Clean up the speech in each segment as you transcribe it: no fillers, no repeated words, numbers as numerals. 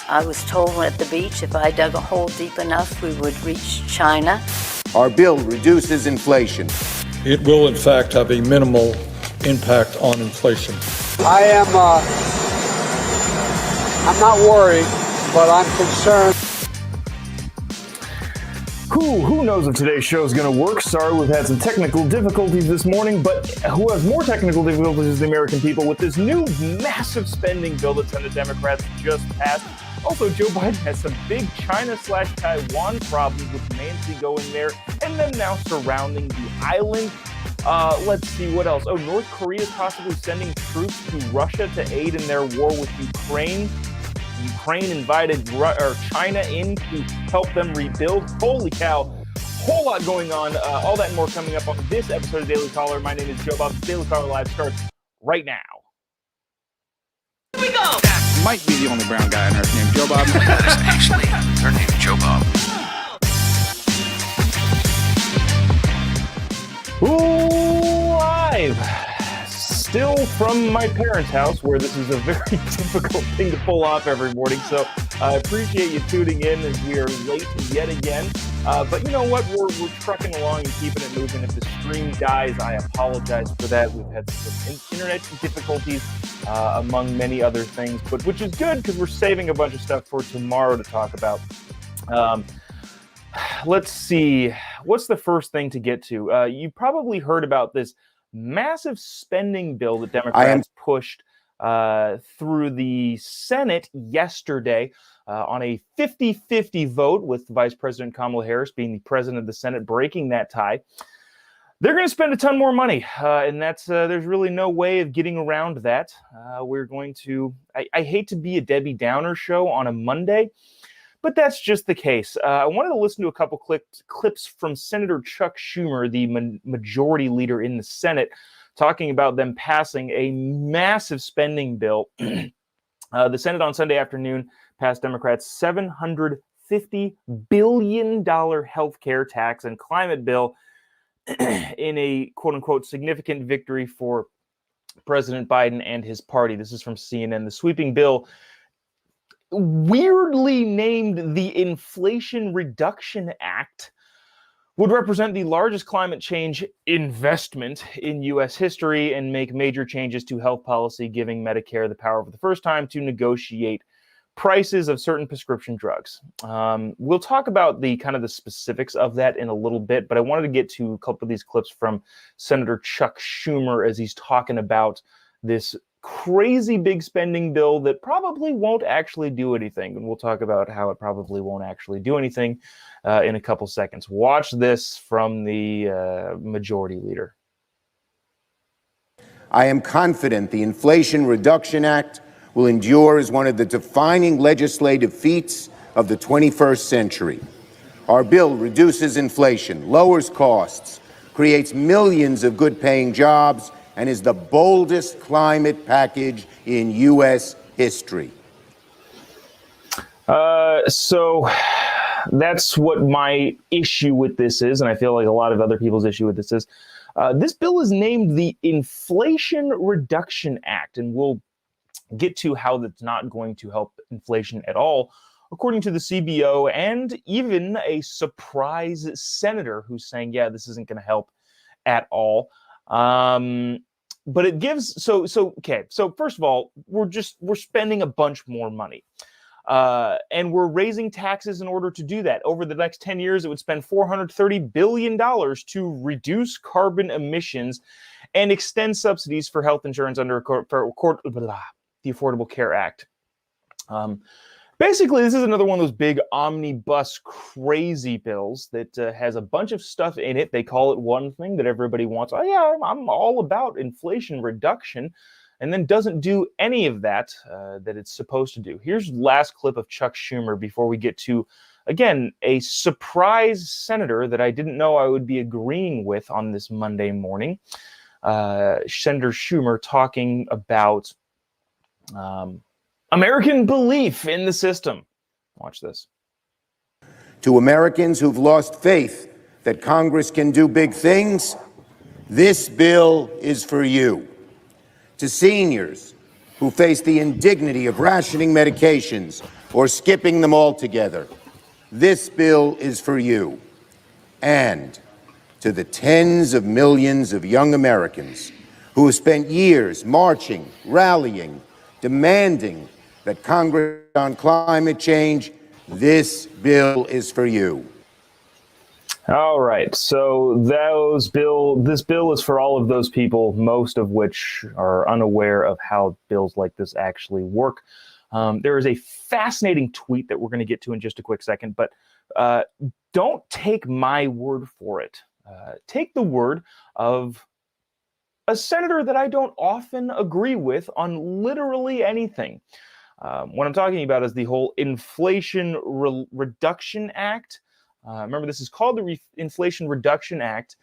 I was told at the beach if I dug a hole deep enough, we would reach China. Our bill reduces inflation. It will, in fact, have a minimal impact on inflation. I'm not worried, but I'm concerned. Who knows if today's show is going to work? Sorry, we've had some technical difficulties this morning, but who has more technical difficulties is the American people with this new massive spending bill that Senate Democrats just passed. Also, Joe Biden has some big China/Taiwan problems with Nancy going there and then now surrounding the island. Let's see what else. Oh, North Korea is possibly sending troops to Russia to aid in their war with Ukraine. Ukraine invited China in to help them rebuild. Holy cow. Whole lot going on. All that and more coming up on this episode of Daily Caller. My name is Jobob. Daily Caller Live starts right now. Here we go. That might be the only brown guy on earth named Jobob. That is actually her name, Jobob. Ooh, live. Still from my parents' house, where this is a very difficult thing to pull off every morning. So I appreciate you tuning in as we are late yet again. But you know what? We're trucking along and keeping it moving. If the stream dies, I apologize for that. We've had some internet difficulties, among many other things, but which is good because we're saving a bunch of stuff for tomorrow to talk about. Let's see. What's the first thing to get to? You probably heard about this massive spending bill that Democrats pushed through the Senate yesterday on a 50-50 vote, with Vice President Kamala Harris being the president of the Senate, breaking that tie. They're going to spend a ton more money, and that's there's really no way of getting around that. We're going to, I hate to be a Debbie Downer show on a Monday, but that's just the case. I wanted to listen to a couple clips from Senator Chuck Schumer, the majority leader in the Senate, talking about them passing a massive spending bill. The Senate on Sunday afternoon passed Democrats' $750 billion healthcare tax and climate bill in a quote-unquote significant victory for President Biden and his party. This is from CNN. The sweeping bill, weirdly named the Inflation Reduction Act, would represent the largest climate change investment in U.S. history and make major changes to health policy, giving Medicare the power for the first time to negotiate prices of certain prescription drugs. We'll talk about the kind of the specifics of that in a little bit, but I wanted to get to a couple of these clips from Senator Chuck Schumer as he's talking about this crazy big spending bill that probably won't actually do anything. And we'll talk about how it probably won't actually do anything in a couple seconds. Watch this from the majority leader. I am confident the Inflation Reduction Act will endure as one of the defining legislative feats of the 21st century. Our bill reduces inflation, lowers costs, creates millions of good-paying jobs, and is the boldest climate package in U.S. history. So that's what my issue with this is, and I feel like a lot of other people's issue with this is. This bill is named the Inflation Reduction Act, and we'll get to how that's not going to help inflation at all, according to the CBO and even a surprise senator who's saying, yeah, this isn't going to help at all. But it gives, so first of all, we're spending a bunch more money. And we're raising taxes in order to do that. Over the next 10 years, it would spend $430 billion to reduce carbon emissions and extend subsidies for health insurance under the Affordable Care Act. Basically, this is another one of those big omnibus crazy bills that has a bunch of stuff in it. They call it one thing that everybody wants. Oh, yeah, I'm all about inflation reduction. And then doesn't do any of that that it's supposed to do. Here's last clip of Chuck Schumer before we get to, again, a surprise senator that I didn't know I would be agreeing with on this Monday morning. Senator Schumer talking about American belief in the system. Watch this. To Americans who've lost faith that Congress can do big things, this bill is for you. To seniors who face the indignity of rationing medications or skipping them altogether. This bill is for you. And to the tens of millions of young Americans who have spent years marching, rallying, demanding that Congress on climate change, this bill is for you. All right, so this bill is for all of those people, most of which are unaware of how bills like this actually work. There is a fascinating tweet that we're going to get to in just a quick second, but don't take my word for it. Take the word of a senator that I don't often agree with on literally anything. What I'm talking about is the whole Inflation Reduction Act. Remember, this is called the Inflation Reduction Act,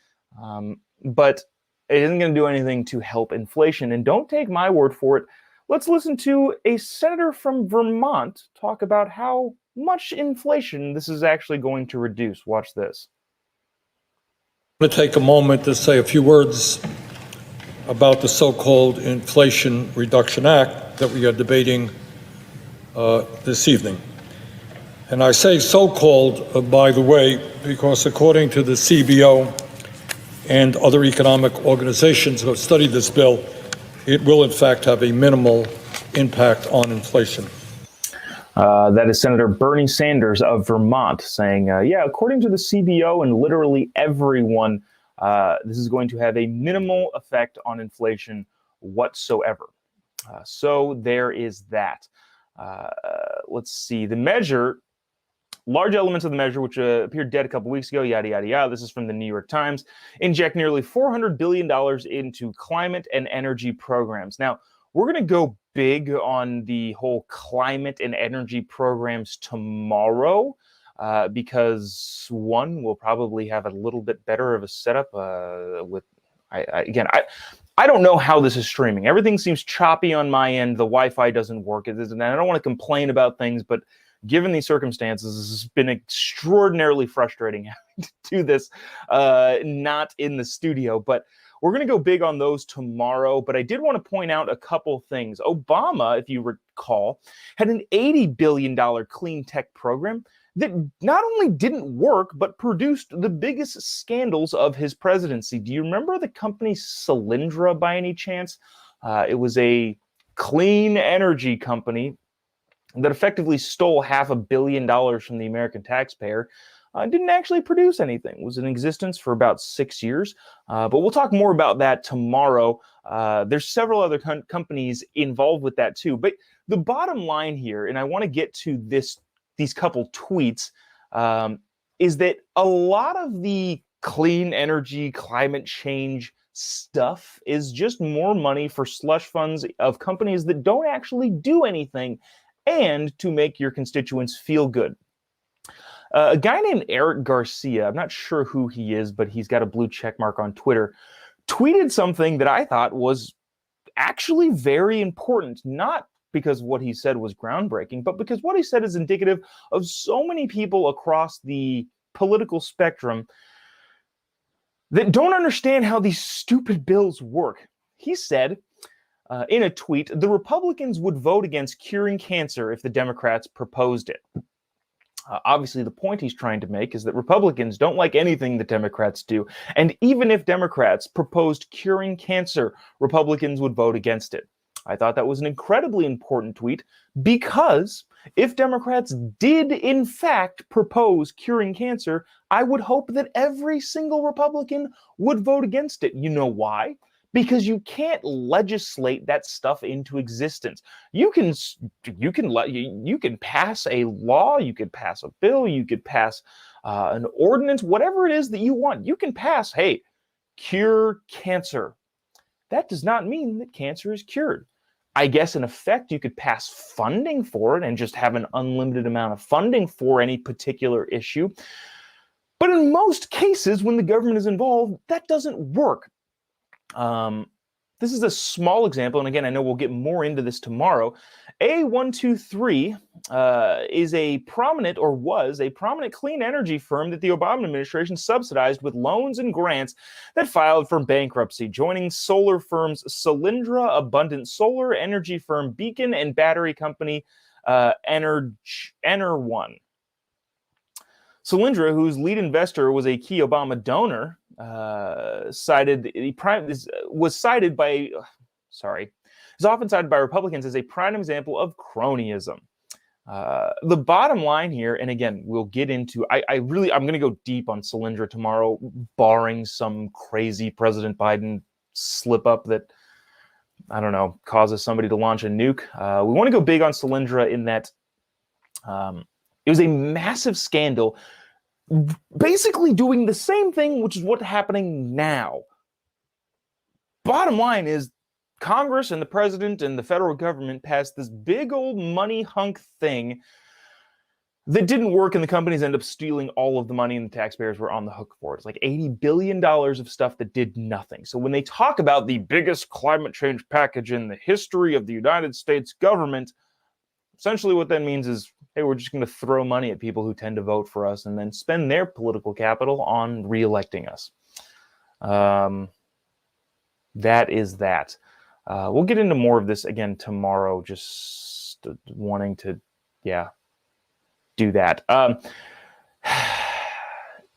but it isn't going to do anything to help inflation. And don't take my word for it. Let's listen to a senator from Vermont talk about how much inflation this is actually going to reduce. Watch this. I'm going to take a moment to say a few words about the so-called Inflation Reduction Act that we are debating this evening. And I say so-called, by the way, because according to the CBO and other economic organizations who have studied this bill, it will in fact have a minimal impact on inflation. That is Senator Bernie Sanders of Vermont saying, yeah, according to the CBO and literally everyone, this is going to have a minimal effect on inflation whatsoever. So there is that. Let's see. The measure, large elements of the measure, which appeared dead a couple weeks ago, yada, yada, yada. This is from the New York Times. Inject nearly $400 billion into climate and energy programs. Now, we're going to go big on the whole climate and energy programs tomorrow because, one, we'll probably have a little bit better of a setup with, I don't know how this is streaming. Everything seems choppy on my end. The Wi-Fi doesn't work. And I don't want to complain about things, but given these circumstances, this has been extraordinarily frustrating having to do this not in the studio. But we're going to go big on those tomorrow. But I did want to point out a couple things. Obama, if you recall, had an $80 billion clean tech program that not only didn't work, but produced the biggest scandals of his presidency. Do you remember the company Solyndra by any chance? It was a clean energy company that effectively stole $500 million from the American taxpayer. Didn't actually produce anything. Was in existence for about 6 years. But we'll talk more about that tomorrow. There's several other companies involved with that too. But the bottom line here, and I want to get to these couple tweets, is that a lot of the clean energy, climate change stuff is just more money for slush funds of companies that don't actually do anything and to make your constituents feel good. A guy named Eric Garcia, I'm not sure who he is, but he's got a blue check mark on Twitter, tweeted something that I thought was actually very important, not because what he said was groundbreaking, but because what he said is indicative of so many people across the political spectrum that don't understand how these stupid bills work. He said in a tweet, the Republicans would vote against curing cancer if the Democrats proposed it. Obviously, the point he's trying to make is that Republicans don't like anything the Democrats do. And even if Democrats proposed curing cancer, Republicans would vote against it. I thought that was an incredibly important tweet because if Democrats did, in fact, propose curing cancer, I would hope that every single Republican would vote against it. You know why? Because you can't legislate that stuff into existence. You can pass a law, you could pass a bill, you could pass an ordinance, whatever it is that you want. You can pass, hey, cure cancer. That does not mean that cancer is cured. I guess in effect, you could pass funding for it and just have an unlimited amount of funding for any particular issue. But in most cases, when the government is involved, that doesn't work. This is a small example, and again, I know we'll get more into this tomorrow. A123 is a prominent, or was a prominent, clean energy firm that the Obama administration subsidized with loans and grants that filed for bankruptcy, joining solar firms Solyndra, abundant solar, energy firm Beacon, and battery company Ener1. Solyndra, whose lead investor was a key Obama donor, is often cited by Republicans as a prime example of cronyism. The bottom line here, and again, we'll get into, I'm going to go deep on Solyndra tomorrow, barring some crazy President Biden slip up that, I don't know, causes somebody to launch a nuke. We want to go big on Solyndra in that it was a massive scandal, basically doing the same thing, which is what's happening now. Bottom line is, Congress and the president and the federal government passed this big old money hunk thing that didn't work, and the companies ended up stealing all of the money, and the taxpayers were on the hook for it. It's like $80 billion of stuff that did nothing. So when they talk about the biggest climate change package in the history of the United States government, essentially what that means is, hey, we're just going to throw money at people who tend to vote for us and then spend their political capital on re-electing us. That is that. We'll get into more of this again tomorrow, just wanting to, do that.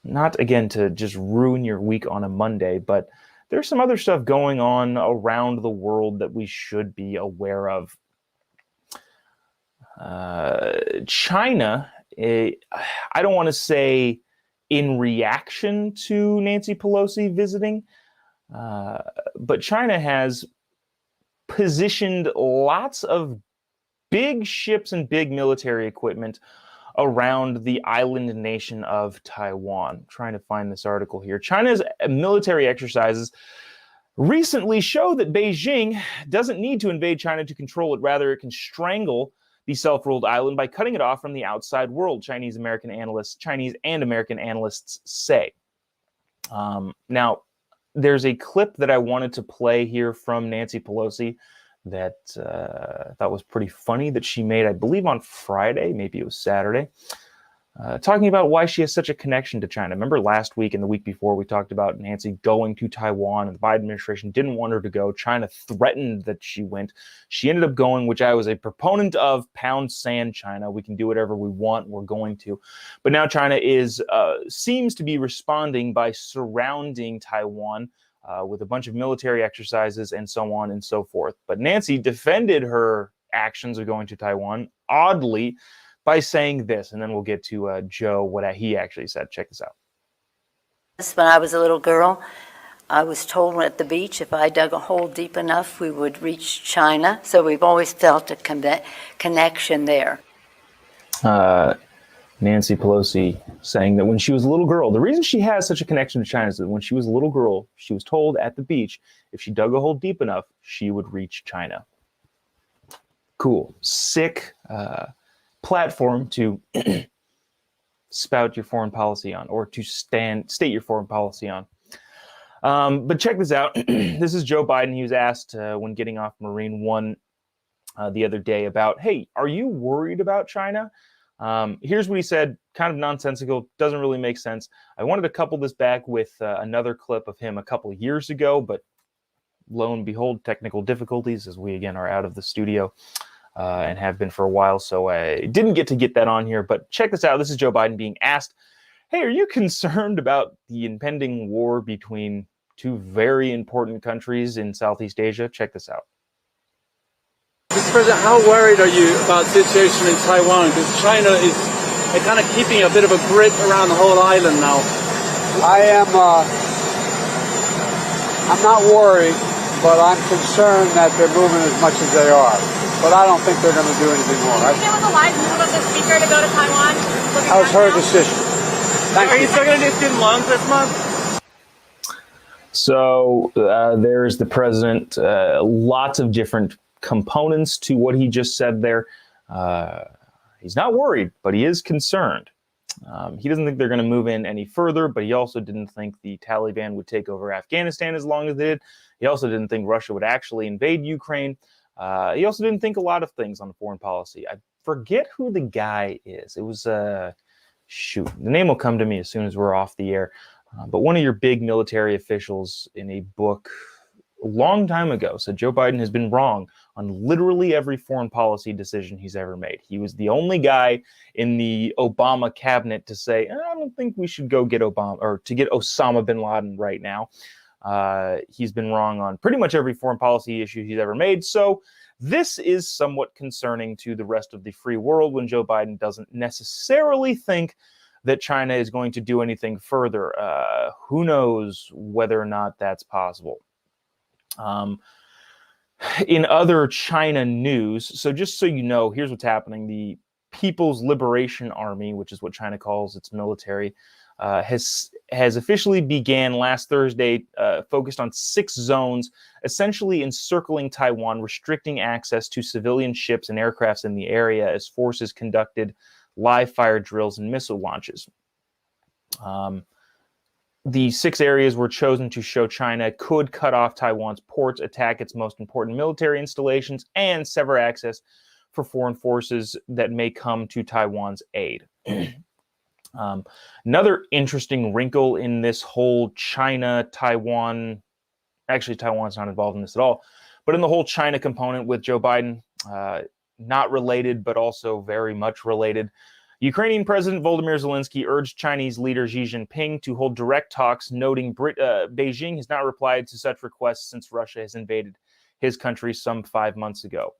Not, again, to just ruin your week on a Monday, but there's some other stuff going on around the world that we should be aware of. China, I don't want to say in reaction to Nancy Pelosi visiting, but China has positioned lots of big ships and big military equipment around the island nation of Taiwan. I'm trying to find this article here. China's military exercises recently show that Beijing doesn't need to invade China to control it. Rather, it can strangle the self-ruled island by cutting it off from the outside world, Chinese and American analysts say. Now, there's a clip that I wanted to play here from Nancy Pelosi that I thought was pretty funny that she made, I believe, on Friday, maybe it was Saturday, talking about why she has such a connection to China. Remember last week and the week before we talked about Nancy going to Taiwan, and the Biden administration didn't want her to go. China threatened that she went. She ended up going, which I was a proponent of. Pound sand, China. We can do whatever we want. We're going to. But now China seems to be responding by surrounding Taiwan with a bunch of military exercises and so on and so forth. But Nancy defended her actions of going to Taiwan, oddly, by saying this, and then we'll get to Joe, what he actually said. Check this out. When I was a little girl, I was told at the beach if I dug a hole deep enough, we would reach China. So we've always felt a connection there. Nancy Pelosi saying that when she was a little girl, the reason she has such a connection to China is that when she was a little girl, she was told at the beach, if she dug a hole deep enough, she would reach China. Cool. Sick platform to spout your foreign policy on, or to state your foreign policy on. But check this out. This is Joe Biden. He was asked when getting off Marine One the other day about, hey, are you worried about China? Here's what he said, kind of nonsensical, doesn't really make sense. I wanted to couple this back with another clip of him a couple of years ago, but lo and behold, technical difficulties as we again are out of the studio and have been for a while. So I didn't get that on here, but check this out. This is Joe Biden being asked, hey, are you concerned about the impending war between two very important countries in Southeast Asia? Check this out. Mr. President, how worried are you about the situation in Taiwan? Because China is kind of keeping a bit of a grip around the whole island now. I'm not worried, but I'm concerned that they're moving as much as they are. But I don't think they're going to do anything more. Did you get with a live move of the speaker to go to Taiwan? That was her decision. Thank you. Are you still going to do student loans this month? So there's the president. Lots of different components to what he just said there. He's not worried, but he is concerned. He doesn't think they're going to move in any further, but he also didn't think the Taliban would take over Afghanistan as long as they did. He also didn't think Russia would actually invade Ukraine. He also didn't think a lot of things on foreign policy. I forget who the guy is. It was, shoot, the name will come to me as soon as we're off the air. But one of your big military officials in a book a long time ago said Joe Biden has been wrong on literally every foreign policy decision he's ever made. He was the only guy in the Obama cabinet to say, I don't think we should go get Obama or to get Osama bin Laden right now. He's been wrong on pretty much every foreign policy issue he's ever made. So this is somewhat concerning to the rest of the free world when Joe Biden doesn't necessarily think that China is going to do anything further. Who knows whether or not that's possible. In other China news, so just so you know, here's what's happening. The People's Liberation Army, which is what China calls its military, has officially began last Thursday, focused on 6 zones, essentially encircling Taiwan, restricting access to civilian ships and aircrafts in the area as forces conducted live fire drills and missile launches. The 6 areas were chosen to show China could cut off Taiwan's ports, attack its most important military installations, and sever access for foreign forces that may come to Taiwan's aid. Another interesting wrinkle in this whole China-Taiwan, actually Taiwan's not involved in this at all, but in the whole China component with Joe Biden, not related, but also very much related. Ukrainian President Volodymyr Zelensky urged Chinese leader Xi Jinping to hold direct talks, noting Beijing has not replied to such requests since Russia has invaded his country some 5 months ago.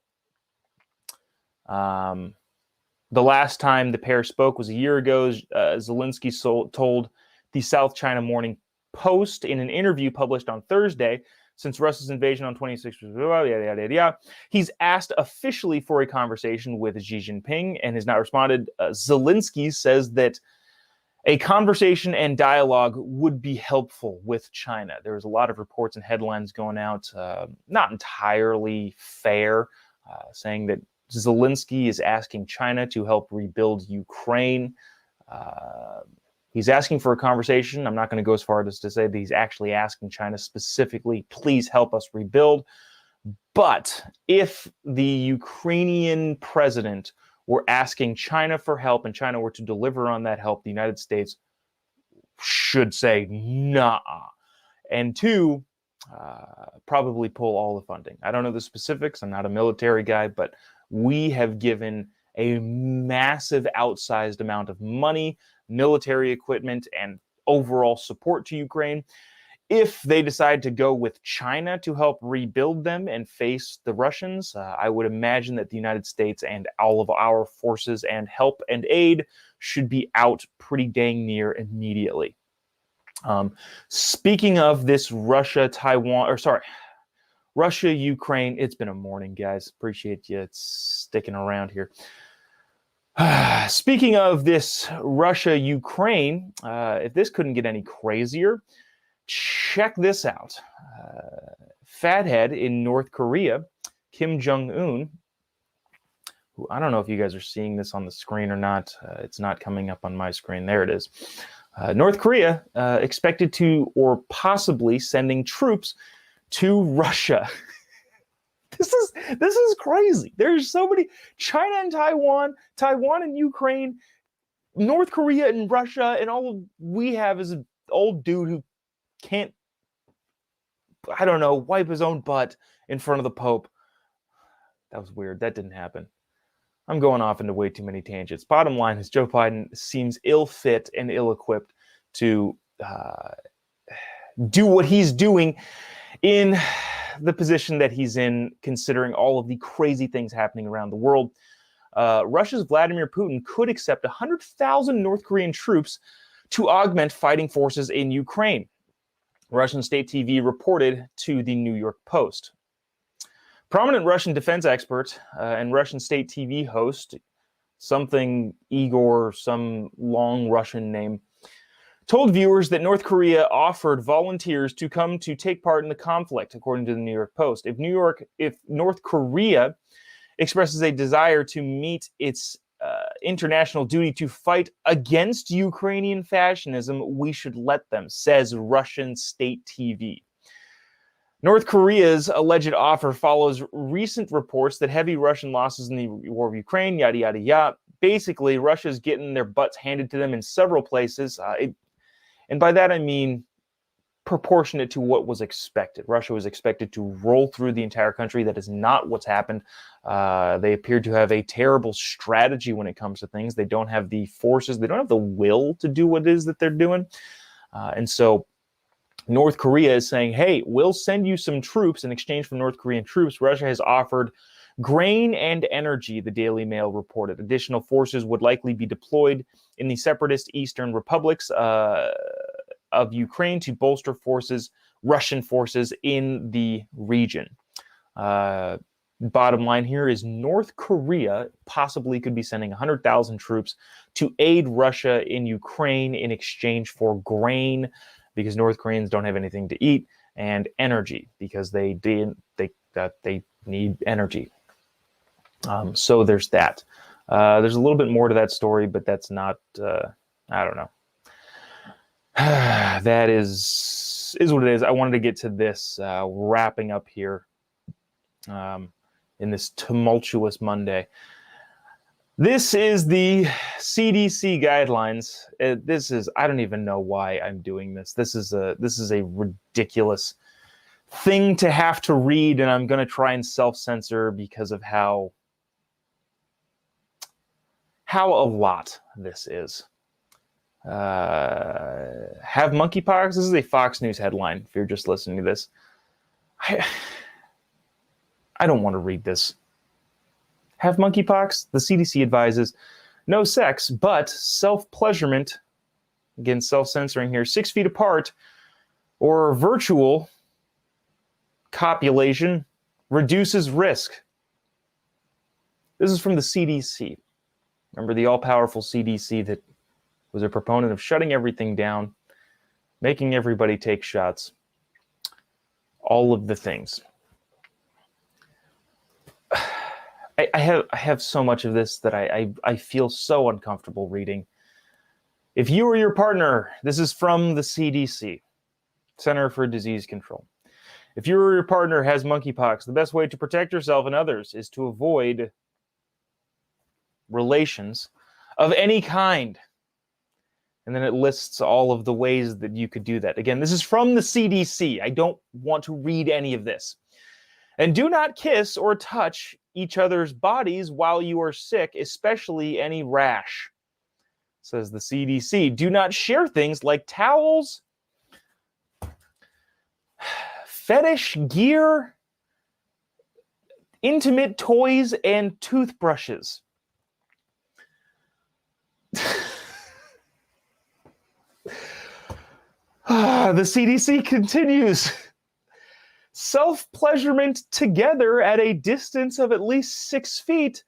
The last time the pair spoke was a year ago. Zelensky told the South China Morning Post in an interview published on Thursday, since Russia's invasion on 26th, he's asked officially for a conversation with Xi Jinping and has not responded. Zelensky says that a conversation and dialogue would be helpful with China. There's a lot of reports and headlines going out, not entirely fair, saying that Zelensky is asking China to help rebuild Ukraine. He's asking for a conversation. I'm not going to go as far as to say that he's actually asking China specifically, please help us rebuild. But if the Ukrainian president were asking China for help and China were to deliver on that help, the United States should say, nah. And 2, probably pull all the funding. I don't know the specifics. I'm not a military guy, but we have given a massive outsized amount of money, military equipment, and overall support to Ukraine. If they decide to go with China to help rebuild them and face the Russians, I would imagine that the United States and all of our forces and help and aid should be out pretty dang near immediately. Speaking of this Russia-Ukraine, it's been a morning, guys. Appreciate you sticking around here. Speaking of this Russia-Ukraine, if this couldn't get any crazier, check this out. Fathead in North Korea, Kim Jong-un, who I don't know if you guys are seeing this on the screen or not. It's not coming up on my screen. There it is. North Korea expected to or possibly sending troops to Russia. This is crazy. There's so many. China and Taiwan, Taiwan and Ukraine, North Korea and Russia, and all we have is an old dude who can't, I don't know, wipe his own butt in front of the Pope. That was weird. That didn't happen. I'm going off into way too many tangents. Bottom line is Joe Biden seems ill-fit and ill-equipped to do what he's doing in the position that he's in, considering all of the crazy things happening around the world. Russia's Vladimir Putin could accept 100,000 North Korean troops to augment fighting forces in Ukraine. Russian state TV reported to the New York Post. Prominent Russian defense expert and Russian state TV host, something Igor, some long Russian name, told viewers that North Korea offered volunteers to come to take part in the conflict, according to the New York Post. If North Korea expresses a desire to meet its international duty to fight against Ukrainian fascism, we should let them, says Russian state TV. North Korea's alleged offer follows recent reports that heavy Russian losses in the war of Ukraine, yada, yada, yada. Basically, Russia's getting their butts handed to them in several places. And by that, I mean proportionate to what was expected. Russia was expected to roll through the entire country. That is not what's happened. They appear to have a terrible strategy when it comes to things. They don't have the forces. They don't have the will to do what it is that they're doing. And so North Korea is saying, hey, we'll send you some troops in exchange for North Korean troops. Russia has offered grain and energy, the Daily Mail reported. Additional forces would likely be deployed in the separatist eastern republics of Ukraine to bolster Russian forces in the region. Bottom line here is North Korea possibly could be sending 100,000 troops to aid Russia in Ukraine in exchange for grain, because North Koreans don't have anything to eat, and energy, because they need energy. So there's that. There's a little bit more to that story, but that's not, I don't know. That is what it is. I wanted to get to this wrapping up here in this tumultuous Monday. This is the CDC guidelines. I don't even know why I'm doing this. This is a ridiculous thing to have to read, and I'm going to try and self-censor because of how a lot this is. Have monkeypox? This is a Fox News headline, if you're just listening to this. I don't want to read this. Have monkeypox? The CDC advises no sex, but self-pleasurement, again, self-censoring here, 6 feet apart, or virtual copulation reduces risk. This is from the CDC. Remember the all-powerful CDC that was a proponent of shutting everything down, making everybody take shots, all of the things. I have so much of this that I feel so uncomfortable reading. If you or your partner, this is from the CDC, Center for Disease Control. If you or your partner has monkeypox, the best way to protect yourself and others is to avoid relations of any kind. And then it lists all of the ways that you could do that. Again, this is from the CDC. I don't want to read any of this. And do not kiss or touch each other's bodies while you are sick, especially any rash, says the CDC. Do not share things like towels, fetish gear, intimate toys, and toothbrushes. The CDC continues. Self-pleasurement together at a distance of at least 6 feet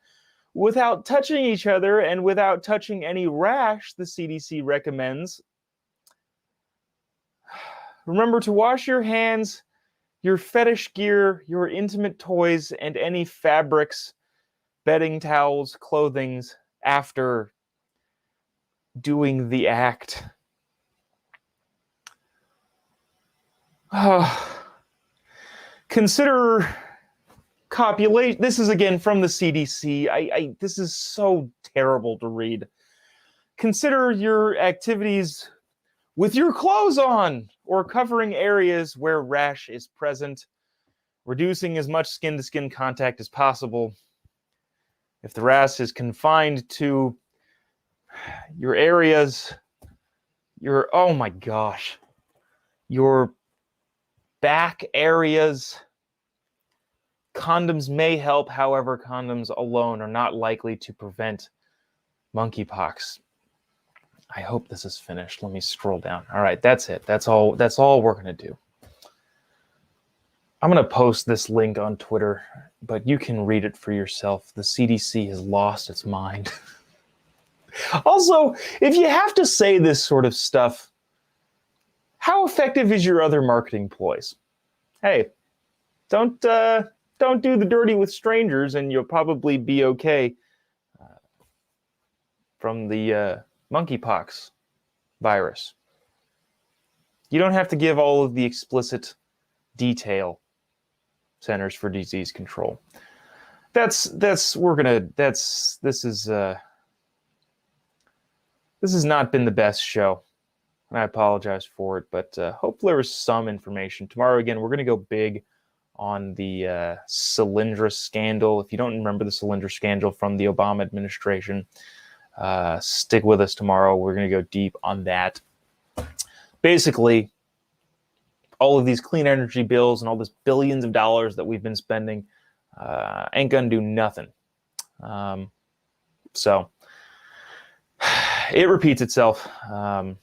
without touching each other and without touching any rash, the CDC recommends. Remember to wash your hands, your fetish gear, your intimate toys, and any fabrics, bedding, towels, clothings after doing the act. Consider copulation. This is again from the CDC. This is so terrible to read. Consider your activities with your clothes on or covering areas where rash is present, reducing as much skin-to-skin contact as possible. If the rash is confined to your areas, your back areas, condoms may help. However, condoms alone are not likely to prevent monkeypox. I hope this is finished. Let me scroll down. All right, that's it. That's all we're going to do. I'm going to post this link on Twitter, but you can read it for yourself. The CDC has lost its mind. Also, if you have to say this sort of stuff, how effective is your other marketing ploys? Hey, don't do the dirty with strangers, and you'll probably be okay from the monkeypox virus. You don't have to give all of the explicit detail Centers for Disease Control. This has not been the best show, and I apologize for it, but hopefully there was some information. Tomorrow, again, we're going to go big on the Solyndra scandal. If you don't remember the Solyndra scandal from the Obama administration, stick with us tomorrow. We're going to go deep on that. Basically, all of these clean energy bills and all this billions of dollars that we've been spending ain't going to do nothing. So it repeats itself. Time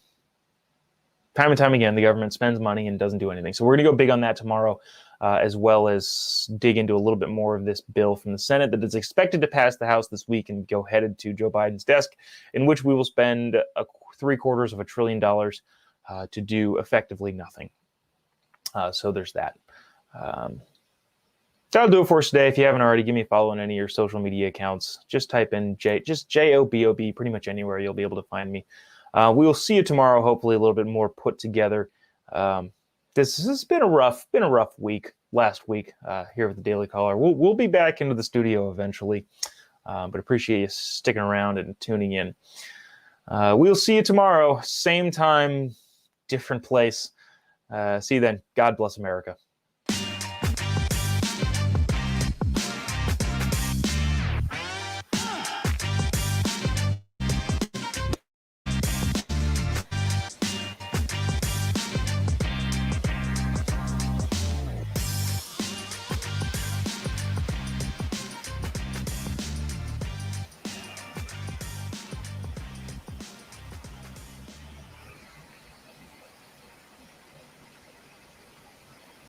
and time again, the government spends money and doesn't do anything. So we're going to go big on that tomorrow, as well as dig into a little bit more of this bill from the Senate that is expected to pass the House this week and go headed to Joe Biden's desk, in which we will spend $750 billion to do effectively nothing. So there's that. That'll do it for us today. If you haven't already, give me a follow on any of your social media accounts. Just type in Jobob pretty much anywhere. You'll be able to find me. We will see you tomorrow. Hopefully, a little bit more put together. This has been a rough week. Last week here with the Daily Caller. We'll be back into the studio eventually, but appreciate you sticking around and tuning in. We'll see you tomorrow, same time, different place. See you then. God bless America.